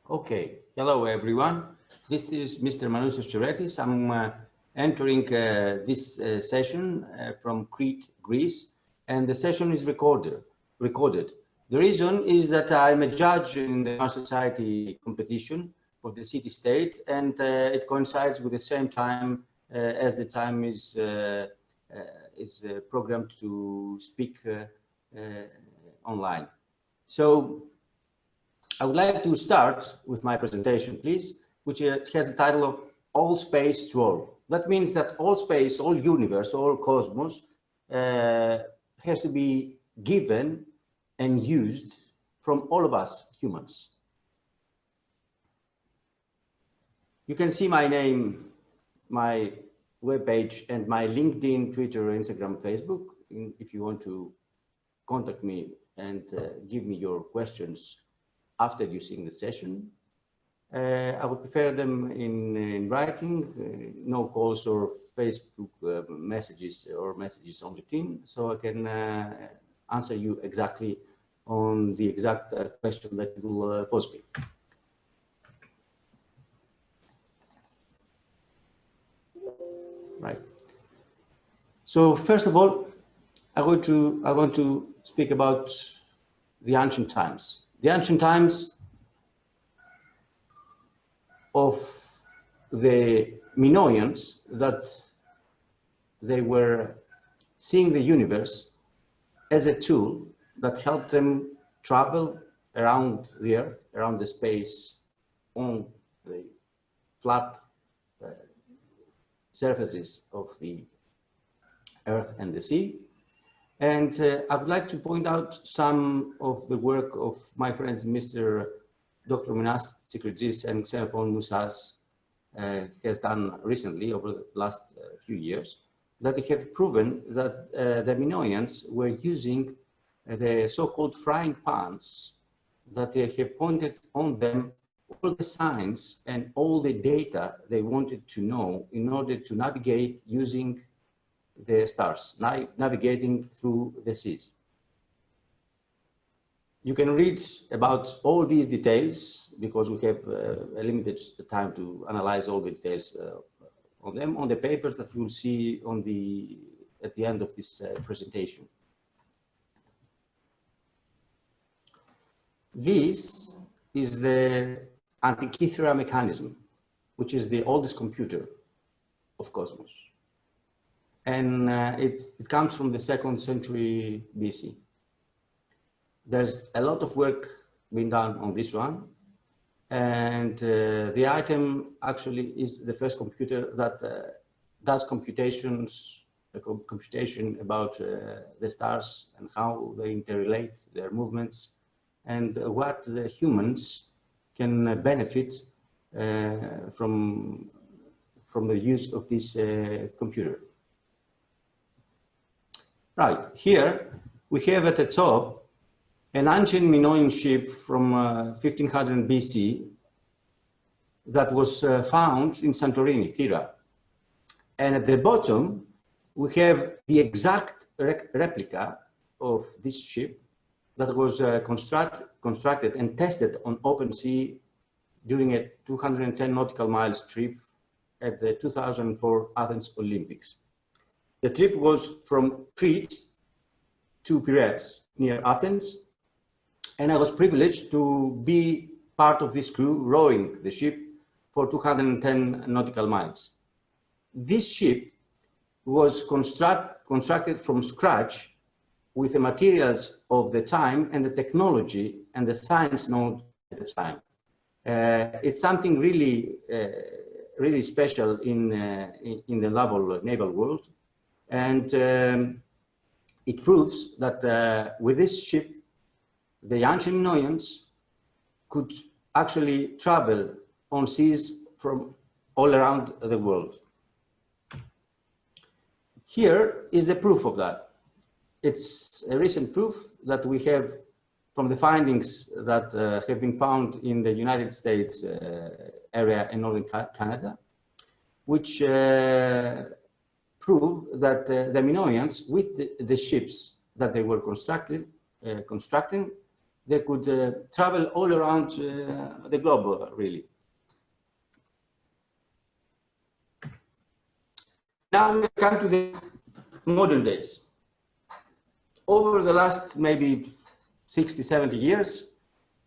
Okay, hello everyone. This is Mr. Manousos Chairetis. I'm entering this session from Crete, Greece, and the session is recorded. The reason is that I'm a judge in the Art Society competition for the city-state, and it coincides with the same time as the time is programmed to speak online. So I would like to start with my presentation, please, which has the title of All Space to All. That means that all space, all universe, all cosmos has to be given and used from all of us humans. You can see my name, my webpage, and my LinkedIn, Twitter, Instagram, Facebook, if you want to contact me and give me your questions after you seeing the session. I would prefer them in writing, no calls or Facebook messages or messages on LinkedIn, so I can answer you exactly on the exact question that you will pose me. Right. So first of all, I want to speak about the ancient times. The ancient times of the Minoans, that they were seeing the universe as a tool that helped them travel around the Earth, around the space, on the flat surfaces of the Earth and the sea. And I would like to point out some of the work of my friends, Mr. Dr. Antikythera and Minoans has done recently over the last few years, that they have proven that the Minoans were using the so-called frying pans, that they have pointed on them all the signs and all the data they wanted to know in order to navigate using the stars, navigating through the seas. You can read about all these details because we have a limited time to analyze all the details on them on the papers that you will see on at the end of this presentation. This is the Antikythera Mechanism, which is the oldest computer of Cosmos. And it comes from the 2nd century BC. There's a lot of work being done on this one. And the item actually is the first computer that does computation about the stars and how they interrelate their movements and what the humans can benefit from the use of this computer. Right, here we have at the top an ancient Minoan ship from 1500 BC that was found in Santorini, Thera. And at the bottom, we have the exact replica of this ship that was constructed and tested on open sea during a 210 nautical miles trip at the 2004 Athens Olympics. The trip was from Crete to Piraeus, near Athens, and I was privileged to be part of this crew rowing the ship for 210 nautical miles. This ship was constructed from scratch with the materials of the time and the technology and the science known at the time. It's something really, really special in the naval world. And it proves that with this ship, the ancient Minoans could actually travel on seas from all around the world. Here is the proof of that. It's a recent proof that we have from the findings that have been found in the United States area in northern Canada, which prove that the Minoans, with the ships that they were constructing, they could travel all around the globe, really. Now we come to the modern days. Over the last maybe 60, 70 years,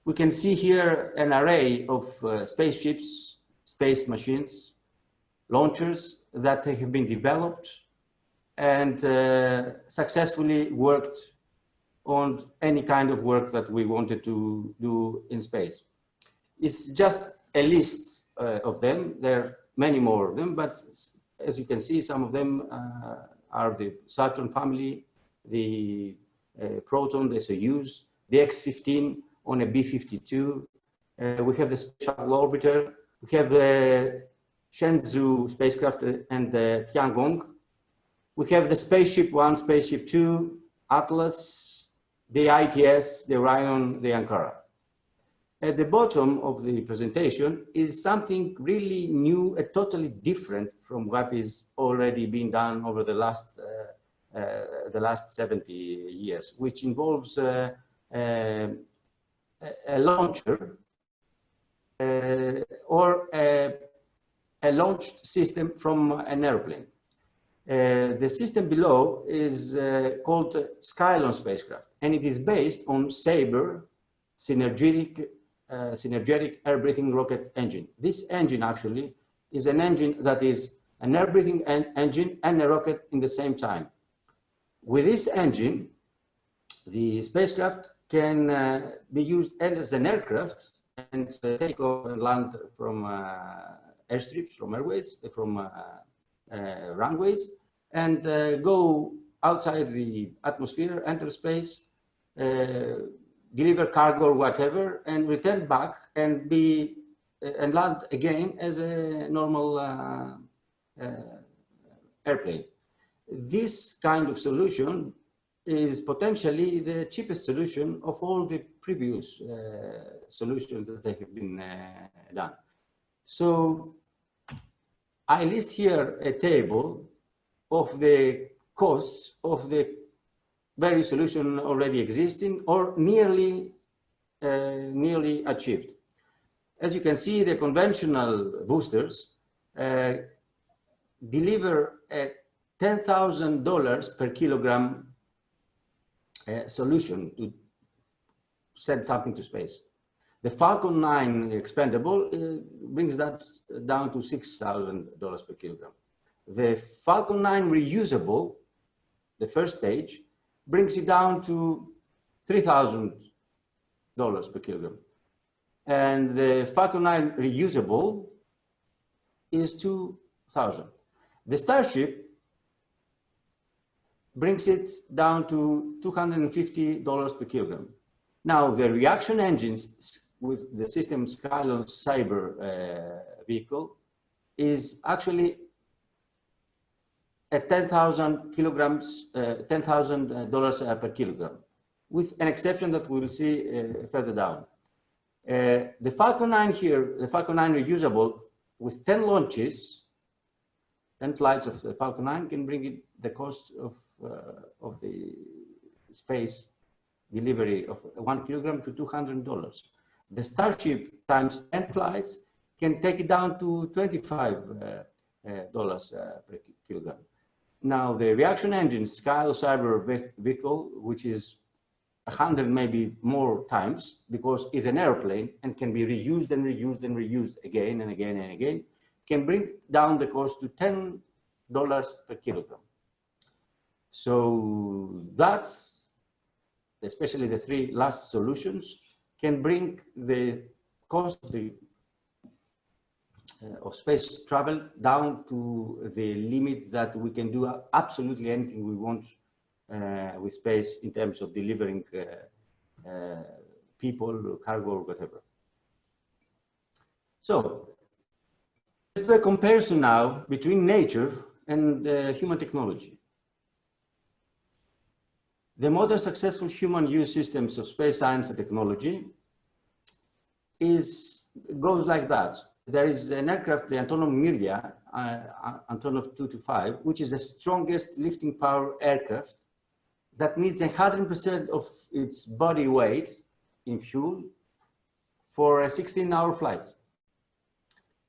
we can see here an array of spaceships, space machines, launchers that have been developed and successfully worked on any kind of work that we wanted to do in space. It's just a list of them. There are many more of them, but as you can see, some of them are the Saturn family, the Proton, the Soyuz, the X-15 on a B-52. We have the Space Shuttle Orbiter. We have the Shenzhou spacecraft and the Tiangong. We have the Spaceship 1, Spaceship 2, Atlas, the ITS, the Orion, the Ankara. At the bottom of the presentation is something really new and totally different from what is already being done over the last 70 years, which involves a launcher or a launched system from an airplane. The system below is called Skylon spacecraft, and it is based on Sabre synergetic air-breathing rocket engine. This engine actually is an engine that is an air-breathing engine and a rocket in the same time. With this engine, the spacecraft can be used as an aircraft and take off and land from airstrips, from airways, from runways, and go outside the atmosphere, enter space, deliver cargo or whatever, and return back and land again as a normal airplane. This kind of solution is potentially the cheapest solution of all the previous solutions that have been done. So I list here a table of the costs of the various solutions already existing or nearly achieved. As you can see, the conventional boosters deliver a $10,000 per kilogram solution to send something to space. The Falcon 9 expendable brings that down to $6,000 per kilogram. The Falcon 9 reusable, the first stage, brings it down to $3,000 per kilogram. And the Falcon 9 reusable is $2,000. The Starship brings it down to $250 per kilogram. Now, the reaction engines with the system Skylon Sabre vehicle is actually at $10,000 per kilogram, with an exception that we will see further down. The Falcon 9 here, the Falcon 9 reusable, with 10 launches, 10 flights of the Falcon 9 can bring it the cost of the space delivery of 1 kilogram to $200. The Starship times 10 flights can take it down to $25 per kilogram. Now, the reaction engine Skylon Sabre vehicle, which is 100 maybe more times, because it's an airplane and can be reused and reused and reused again and again and again, can bring down the cost to $10 per kilogram. So that's, especially the three last solutions, can bring the cost of space travel down to the limit that we can do absolutely anything we want with space in terms of delivering people, cargo, or whatever. So let's do a comparison now between nature and human technology. The modern successful human use systems of space science and technology goes like that. There is an aircraft, the Antonov Mirya, Antonov 225, which is the strongest lifting power aircraft that needs 100% of its body weight in fuel for a 16-hour flight.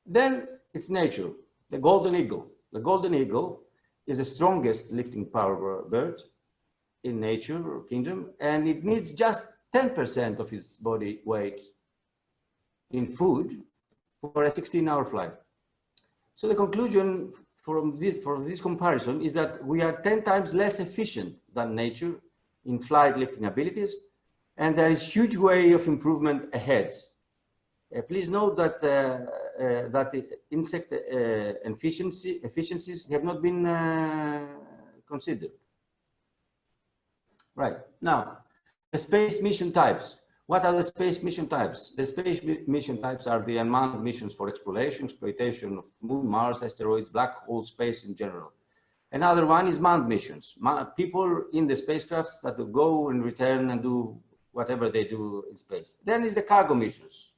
Then it's nature, the golden eagle. The golden eagle is the strongest lifting power bird in nature or kingdom, and it needs just 10% of its body weight in food for a 16-hour flight. So the conclusion from this comparison is that we are 10 times less efficient than nature in flight lifting abilities, and there is huge way of improvement ahead. Please note that the insect efficiencies have not been considered. Right, now, the space mission types. What are the space mission types? The space mission types are the unmanned missions for exploration, exploitation of Moon, Mars, asteroids, black hole space in general. Another one is manned missions. People in the spacecrafts that will go and return and do whatever they do in space. Then is the cargo missions.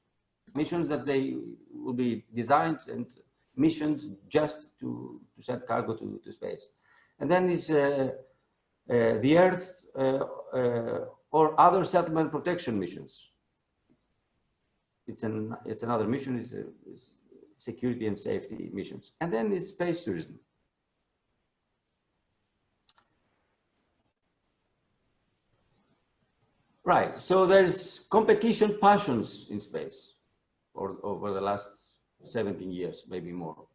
Missions that they will be designed and missions just to send cargo to space. And then is the Earth or other settlement protection missions. It's another mission, it's security and safety missions. And then is space tourism. Right, so there's competition passions in space over the last 17 years, maybe more,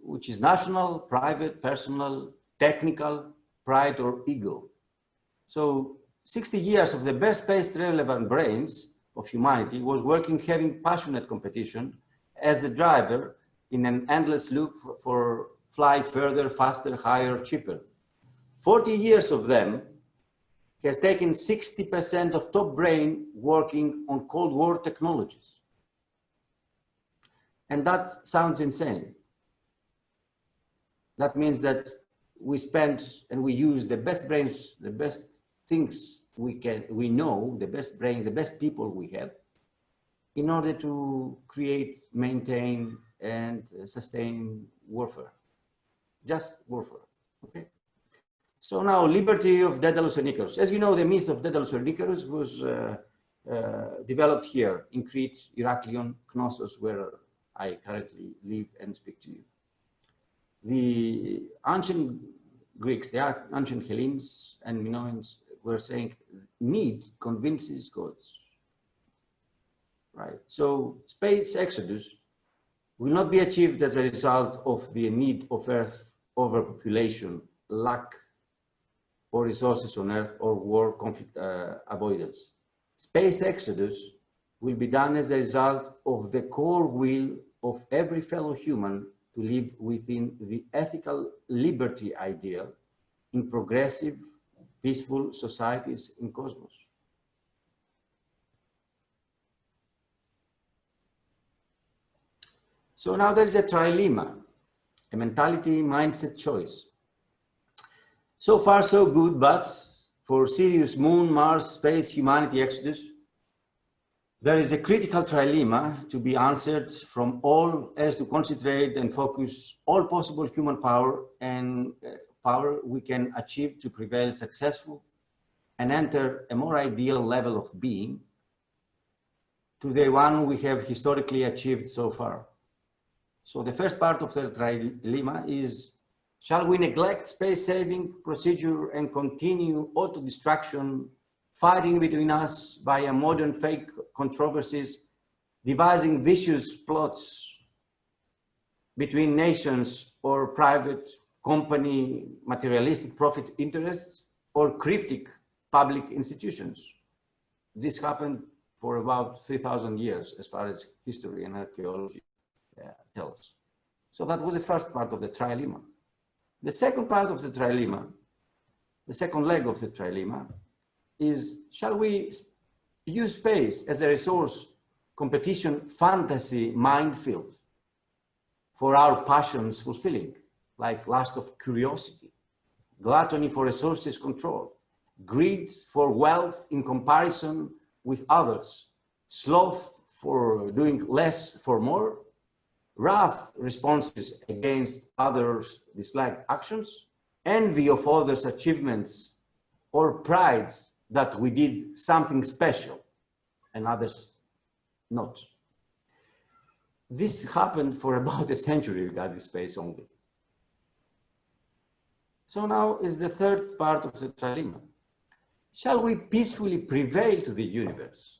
which is national, private, personal, technical, pride or ego. So 60 years of the best space relevant brains of humanity was working, having passionate competition as the driver in an endless loop for fly further, faster, higher, cheaper. 40 years of them has taken 60% of top brain working on Cold War technologies. And that sounds insane. That means that we spend and we use the best brains, the best things we know, the best brains, the best people we have, in order to create, maintain, and sustain warfare. Just warfare, okay? So now, liberty of Daedalus and Icarus. As you know, the myth of Daedalus and Icarus was developed here in Crete, Heraklion, Knossos, where I currently live and speak to you. The ancient Greeks, the ancient Hellenes and Minoans were saying need convinces gods, right? So space exodus will not be achieved as a result of the need of Earth overpopulation, lack or resources on Earth, or war conflict avoidance. Space exodus will be done as a result of the core will of every fellow human to live within the ethical liberty ideal in progressive, peaceful societies in cosmos. So now there is a trilemma, a mentality mindset choice. So far so good, but for serious Moon, Mars, space, humanity exodus, there is a critical trilemma to be answered from all as to concentrate and focus all possible human power and power we can achieve to prevail successful and enter a more ideal level of being to the one we have historically achieved so far. So the first part of the trilemma is, shall we neglect space-saving procedure and continue auto-destruction, fighting between us via modern fake controversies, devising vicious plots between nations or private company materialistic profit interests or cryptic public institutions? This happened for about 3,000 years as far as history and archaeology tells. So that was the first part of the trilemma. The second part of the trilemma, the second leg of the trilemma, is shall we use space as a resource competition fantasy minefield for our passions fulfilling, like lust of curiosity, gluttony for resources control, greed for wealth in comparison with others, sloth for doing less for more, wrath responses against others' disliked actions, envy of others' achievements, or pride that we did something special. and others not. This happened for about a century regarding space only. So now is the third part of the trilemma. Shall we peacefully prevail to the universe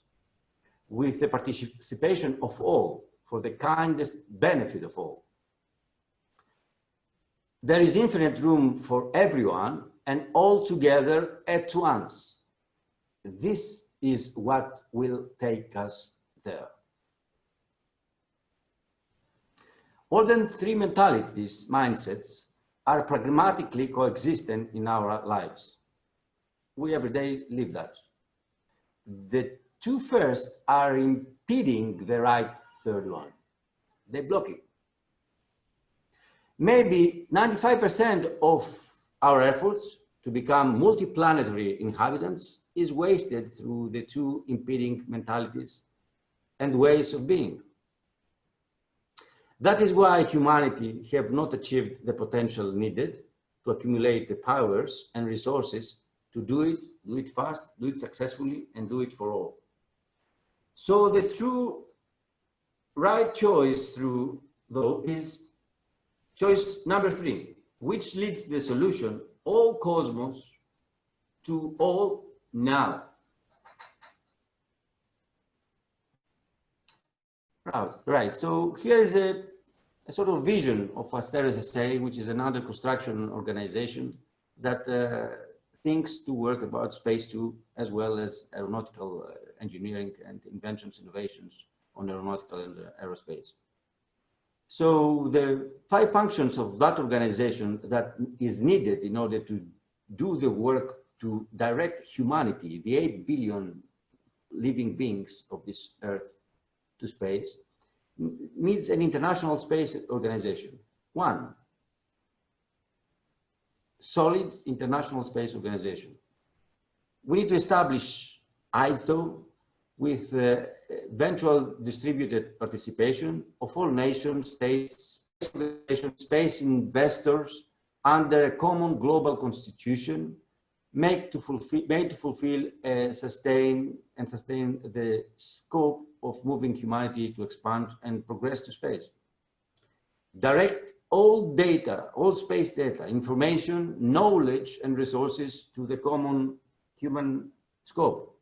with the participation of all for the kindest benefit of all? There is infinite room for everyone and all together at once. This is what will take us there. More than three mentalities, mindsets, are pragmatically coexistent in our lives. We every day live that. The two first are impeding the right third one. They block it. Maybe 95% of our efforts to become multiplanetary inhabitants is wasted through the two impeding mentalities and ways of being. That is why humanity have not achieved the potential needed to accumulate the powers and resources to do it fast, do it successfully, and do it for all. So the true right choice though, is choice number 3, which leads to the solution, all cosmos to all now. Right, so here is a sort of vision of Asteris SA, which is an under construction organization that thinks to work about space too, as well as aeronautical engineering and inventions, innovations on aeronautical and aerospace. So the 5 functions of that organization that is needed in order to do the work to direct humanity, the 8 billion living beings of this earth, to space, needs an international space organization. 1, solid international space organization. We need to establish ISO with eventual distributed participation of all nations, states, space investors under a common global constitution made to fulfill sustain the scope of moving humanity to expand and progress to space. Direct all data, all space data, information, knowledge, and resources to the common human scope.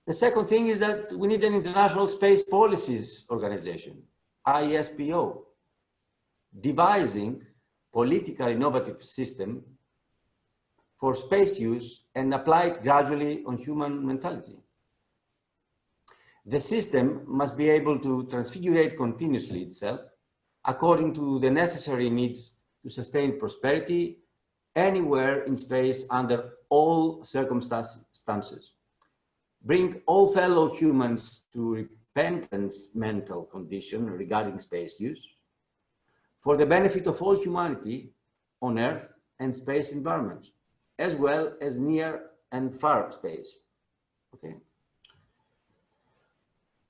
The second thing is that we need an international space policies organization, ISPO, devising political innovative system for space use and applied gradually on human mentality. The system must be able to transfigurate continuously itself according to the necessary needs to sustain prosperity anywhere in space under all circumstances. Bring all fellow humans to repentance mental condition regarding space use for the benefit of all humanity on Earth and space environment, as well as near and far space. Okay.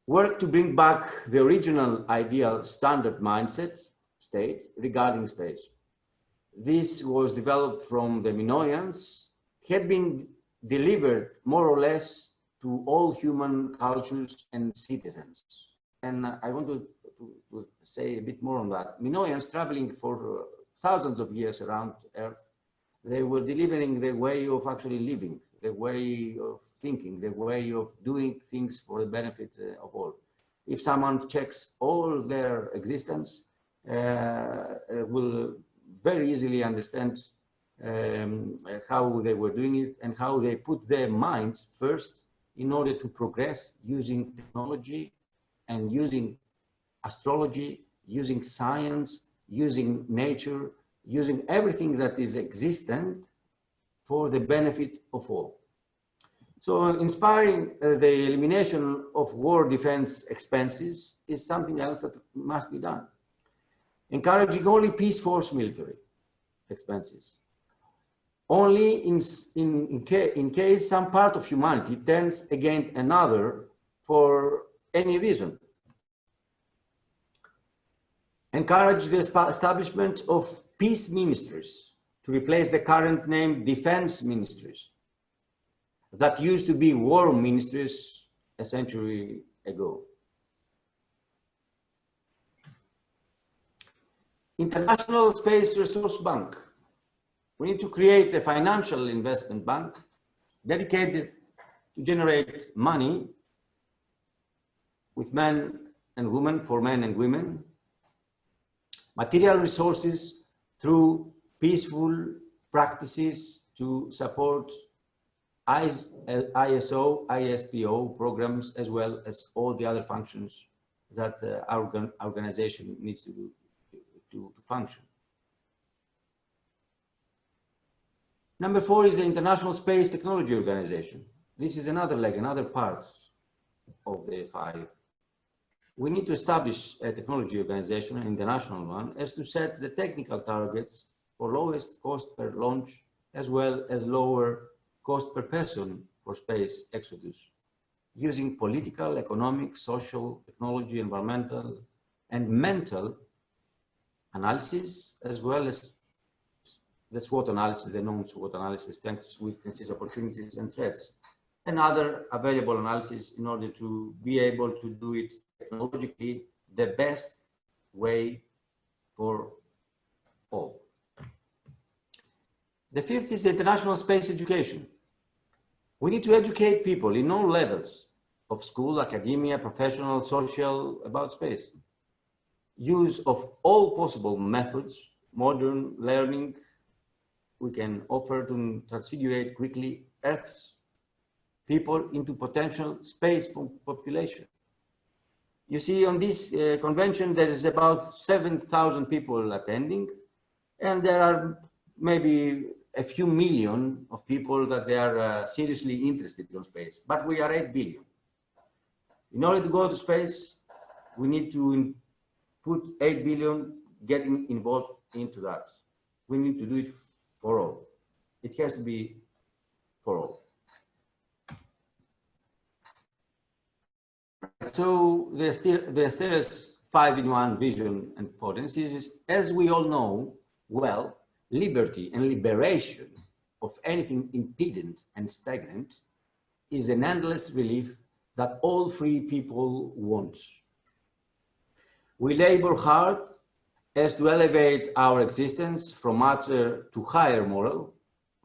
Work to bring back the original ideal standard mindset state regarding space. This was developed from the Minoans, had been delivered more or less to all human cultures and citizens. And I want to say a bit more on that. Minoans traveling for thousands of years around Earth, they were delivering the way of actually living, the way of thinking, the way of doing things for the benefit of all. If someone checks all their existence, will very easily understand how they were doing it and how they put their minds first in order to progress using technology and using astrology, using science, using nature, using everything that is existent for the benefit of all. So inspiring the elimination of war defense expenses is something else that must be done. Encouraging only peace force military expenses. Only in case some part of humanity turns against another for any reason. Encourage the establishment of peace ministries to replace the current name defense ministries. that used to be war ministries a century ago. International Space Resource Bank. We need to create a financial investment bank dedicated to generate money with men and women, for men and women, material resources through peaceful practices to support ISO, ISPO programs, as well as all the other functions that our organization needs to do to function. Number 4 is the International Space Technology Organization. This is another leg, another part of the 5. We need to establish a technology organization, an international one, as to set the technical targets for lowest cost per launch, as well as lower cost per person for space exodus, using political, economic, social, technology, environmental, and mental analysis, as well as the SWOT analysis, the known SWOT analysis, strengths, weaknesses, opportunities, and threats, and other available analysis in order to be able to do it technologically the best way for all. The 5th is international space education. We need to educate people in all levels of school, academia, professional, social, about space. Use of all possible methods, modern learning we can offer to transfigurate quickly Earth's people into potential space population. You see, on this convention, there is about 7,000 people attending, and there are maybe a few million of people that they are seriously interested in space, but we are 8 billion. In order to go to space, we need to put 8 billion getting involved into that. We need to do it for all. It has to be for all. So the Asteris 5-in-1 vision and potency is, as we all know well, liberty and liberation of anything impedent and stagnant is an endless relief that all free people want. We labor hard as to elevate our existence from matter to higher moral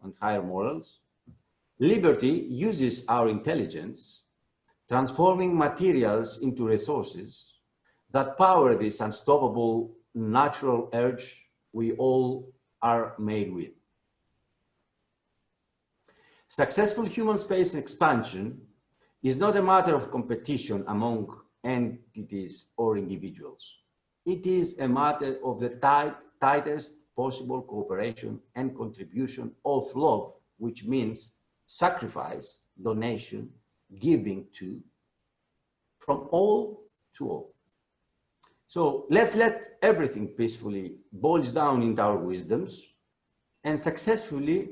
and higher morals. Liberty uses our intelligence, transforming materials into resources that power this unstoppable natural urge we all are made with. Successful human space expansion is not a matter of competition among entities or individuals. It is a matter of the tightest possible cooperation and contribution of love, which means sacrifice, donation, giving to, from all to all. So let's let everything peacefully boils down into our wisdoms and successfully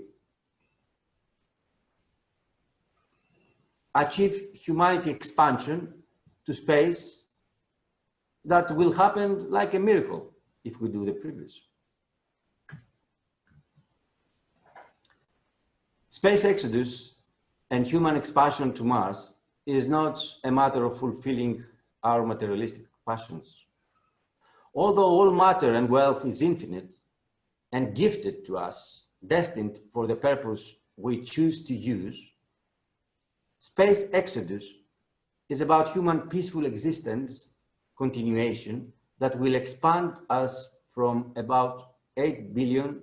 achieve humanity expansion to space that will happen like a miracle if we do the previous. Space exodus and human expansion to Mars is not a matter of fulfilling our materialistic passions. Although all matter and wealth is infinite and gifted to us, destined for the purpose we choose to use, space exodus is about human peaceful existence continuation that will expand us from about 8 billion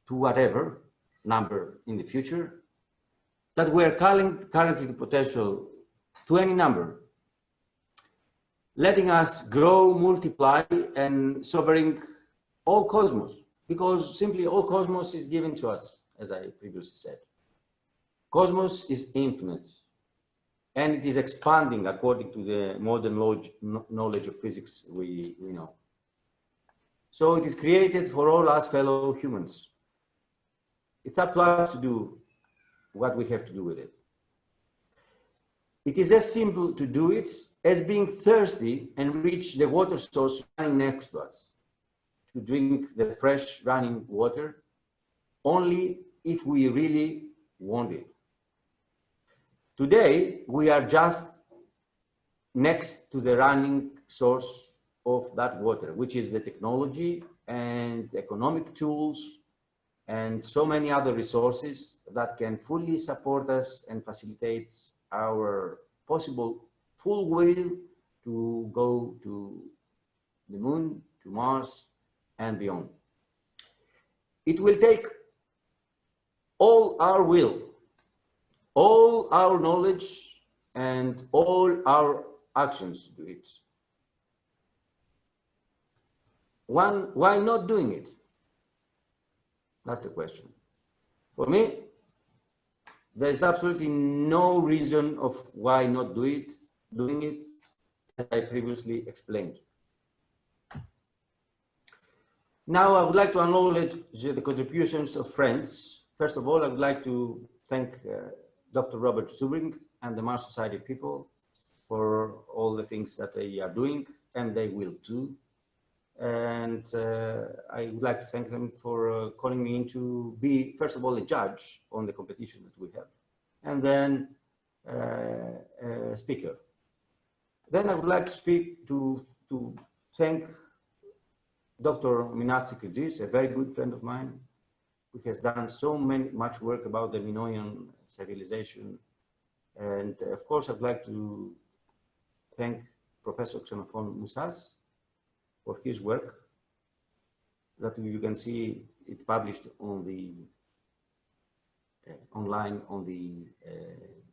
to whatever number in the future, that we're currently the potential to any number, letting us grow, multiply, and sovereign all cosmos, because simply all cosmos is given to us, as I previously said. Cosmos is infinite, and it is expanding according to the modern knowledge of physics we know. So it is created for all us fellow humans. It's up to us to do what we have to do with it. It is as simple to do it as being thirsty and reach the water source running next to us, to drink the fresh running water, only if we really want it. Today, we are just next to the running source of that water, which is the technology and economic tools and so many other resources that can fully support us and facilitates our possible full will to go to the moon, to Mars, and beyond. It will take all our will, all our knowledge, and all our actions to do it. Why not doing it? That's the question. For me, there is absolutely no reason of why not doing it, as I previously explained. Now, I would like to acknowledge the contributions of friends. First of all, I would like to thank Dr. Robert Zubring and the Mars Society people for all the things that they are doing, and they will do. And I would like to thank them for calling me in to be, first of all, a judge on the competition that we have, and then a speaker. Then I would like to thank Dr. Minoans, a very good friend of mine, who has done so much work about the Minoan civilization. And of course, I'd like to thank Professor Xenophon Moussas for his work that you can see it published on the online on the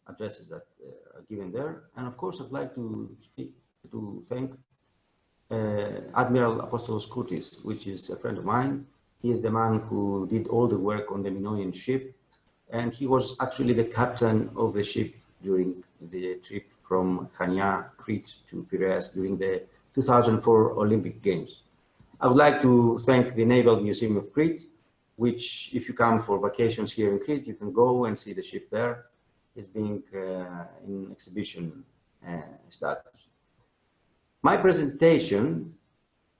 addresses that are given there. And of course, I'd like to thank Admiral Apostolos Koutis, which is a friend of mine. He is the man who did all the work on the Minoan ship, and he was actually the captain of the ship during the trip from Chania, Crete to Piraeus during the 2004 Olympic Games. I would like to thank the Naval Museum of Crete, which, if you come for vacations here in Crete, you can go and see the ship there. It's being in exhibition status. My presentation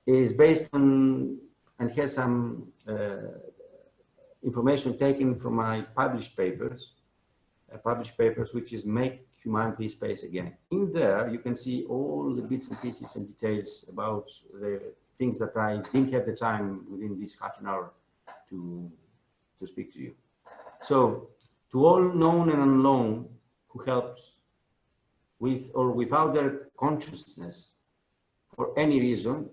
is based on and has some information taken from my published papers, which is Make Humanity Space Again. In there, you can see all the bits and pieces and details about the things that I didn't have the time within this half an hour to speak to you. So, to all known and unknown who helped with or without their consciousness for any reason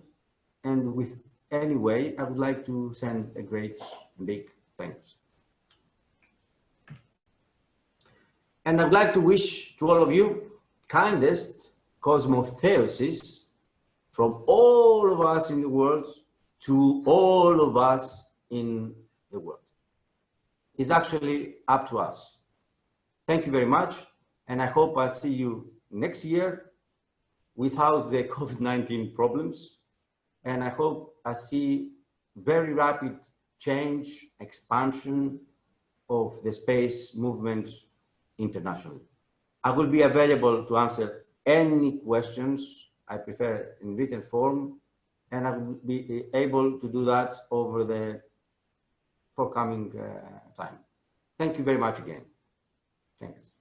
and with any way, I would like to send a great and big thanks. And I'd like to wish to all of you kindest cosmotheosis from all of us in the world to all of us in the world. It's actually up to us. Thank you very much, and I hope I'll see you next year without the COVID-19 problems, and I hope I see very rapid change, expansion of the space movement internationally. I will be available to answer any questions. I prefer in written form, and I will be able to do that over the forthcoming time. Thank you very much again. Thanks.